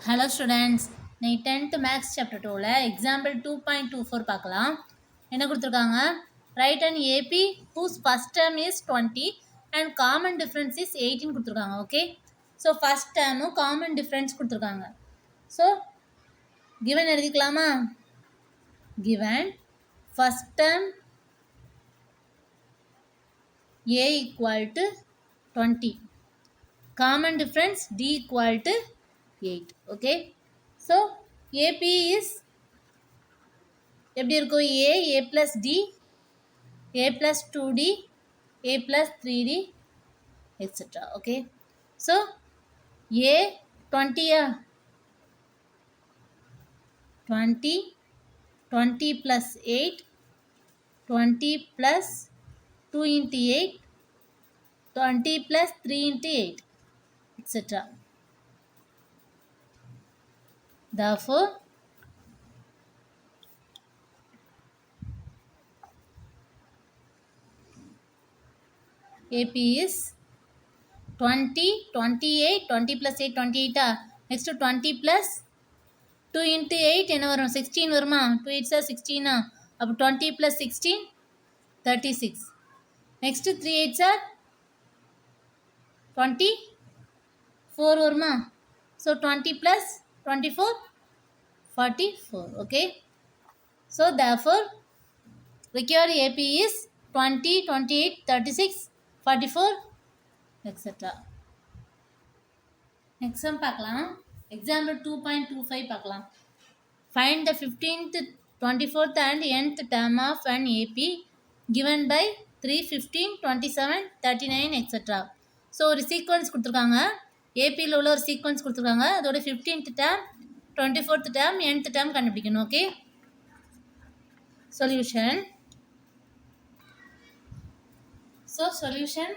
Hello students, நீ 10th Maths Chapter 2ல example 2.24 பார்க்கலாம். என்ன கொடுத்துருக்காங்க? Write an AP whose first term is 20 and common difference is 18 கொடுத்துருக்காங்க. Okay. So first term common difference கொடுத்துருக்காங்க. So given எழுதிக்கலாமா? Given first term A equal to 20. Common difference D equal to 8. Okay. So AP is எப்படி இருக்கும்? A plus D, A plus 2D, A plus 3D, etc. Okay. So A 20 20, 20 plus 8, 20 plus 2 into 8, 20 plus 3 into 8, etc. Therefore, AP is 20, 28, 20 plus 8, 28. Next 20 plus 2 into 8 என்ன வரும்? 16 வருமா? 2 8s are 16. அப்போ 20 plus 16, 36. Next 3 8s are 24 வருமா? So 20 plus 24, 44. Okay. So therefore, required AP is 20, 28, 36, 44, etc. Next sum பார்க்கலாம். Example 2.25 பார்க்கலாம். Find the 15th, 24th and nth term of an AP given by 3, 15, 27, 39, etc. So ஒரு sequence கொடுத்துருக்காங்க. ஏபியில் உள்ள ஒரு sequence கொடுத்துருக்காங்க. அதோட 15th term, 24th term, nth term கண்டுபிடிக்கணும். Okay. Solution. So solution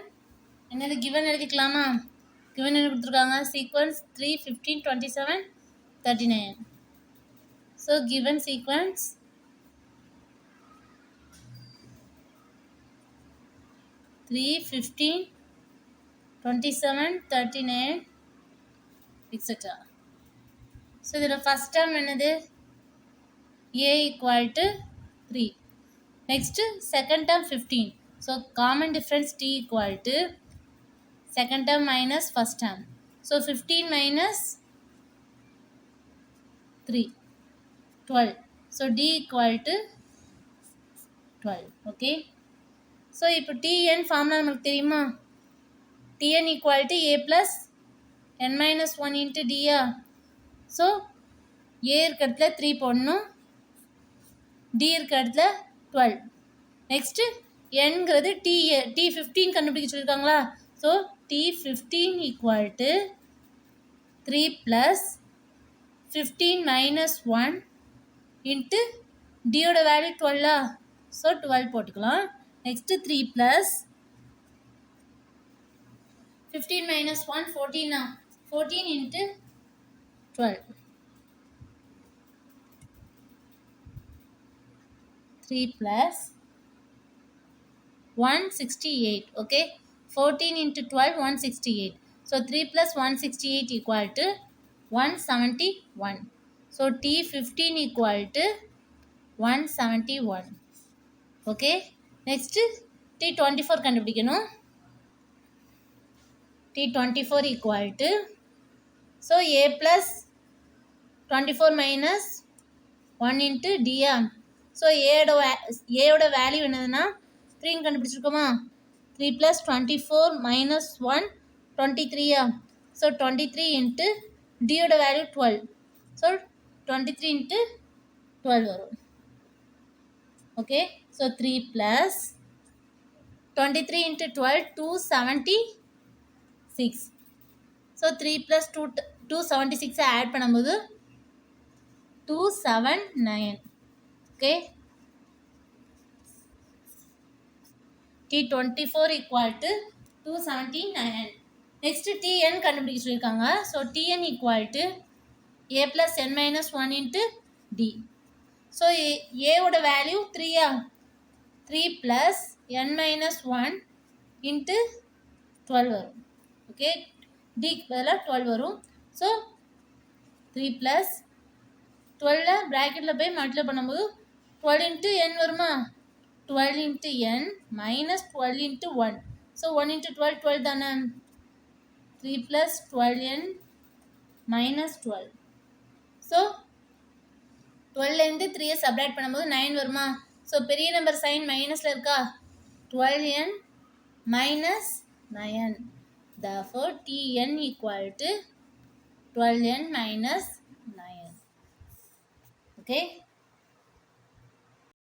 என்னது? கிவன் எழுதிக்கலாமா? கிவன் என்ன கொடுத்துருக்காங்க? Sequence 3, 15, 27, 39. So given sequence 3, 15, 27, 39, etc. So the first term என்னது? A equal to 3. Next second term 15. So common difference T equal to second term minus first term. So 15 minus 3, 12. So D equal to 12. Okay. So இப்போ Tn formula நமக்கு தெரியுமா? Tn equal to A plus n minus 1 into D. So A இருக்கிறதுல 3 போடணும், D இருக்கிறதுல 12. Next nங்கிறது T15 கண்டுபிடிக்க சொல்லியிருக்காங்களா? So T15 equal to 3 plus 15 minus 1 into Dயோட value 12. So 12 போட்டுக்கலாம். Next 3 plus 15 minus 1, 14. 14 into 12. 3 plus 168. Okay. 14 into 12, 168. So 3 plus 168 equal to 171. So T15 equal to 171. Okay. Next T24 கண்டுபிடிக்கணும். T24 equal to, so A plus 24 minus 1 into D. So ஏயோட value என்னதுன்னா 3 கண்டுபிடிச்சிருக்கோமா? 3 plus 24 minus 1, 23. So 23 into Dயோட value 12. So 23 into 12 வரும். Okay. So 3 plus 23 into 12, 276. So 3 plus 276 add பண்ணும்போது 279. Okay. T24 equal to 279. Next Tn கண்டுபிடிக்க சொல்லியிருக்காங்க. So Tn equal to A plus n minus 1 into D. So A ஓட value 3. 3 plus n minus 1 into 12 வரும். Okay. D பதிலாக 12 வரும். So 3 + 12 ப்ராக்கெட்டில் போய் multiply பண்ணும்போது 12 into n வருமா 12 into n minus 12 into 1. So 1 into 12 12 தானே 3 + 12n minus 12. So 12லேருந்து 3 சப்ராக்ட் பண்ணும்போது 9 வருமா ஸோ பெரிய நம்பர் சைன் மைனஸில் இருக்கா 12n minus 9. Therefore Tn equal to 12n minus 9. Okay.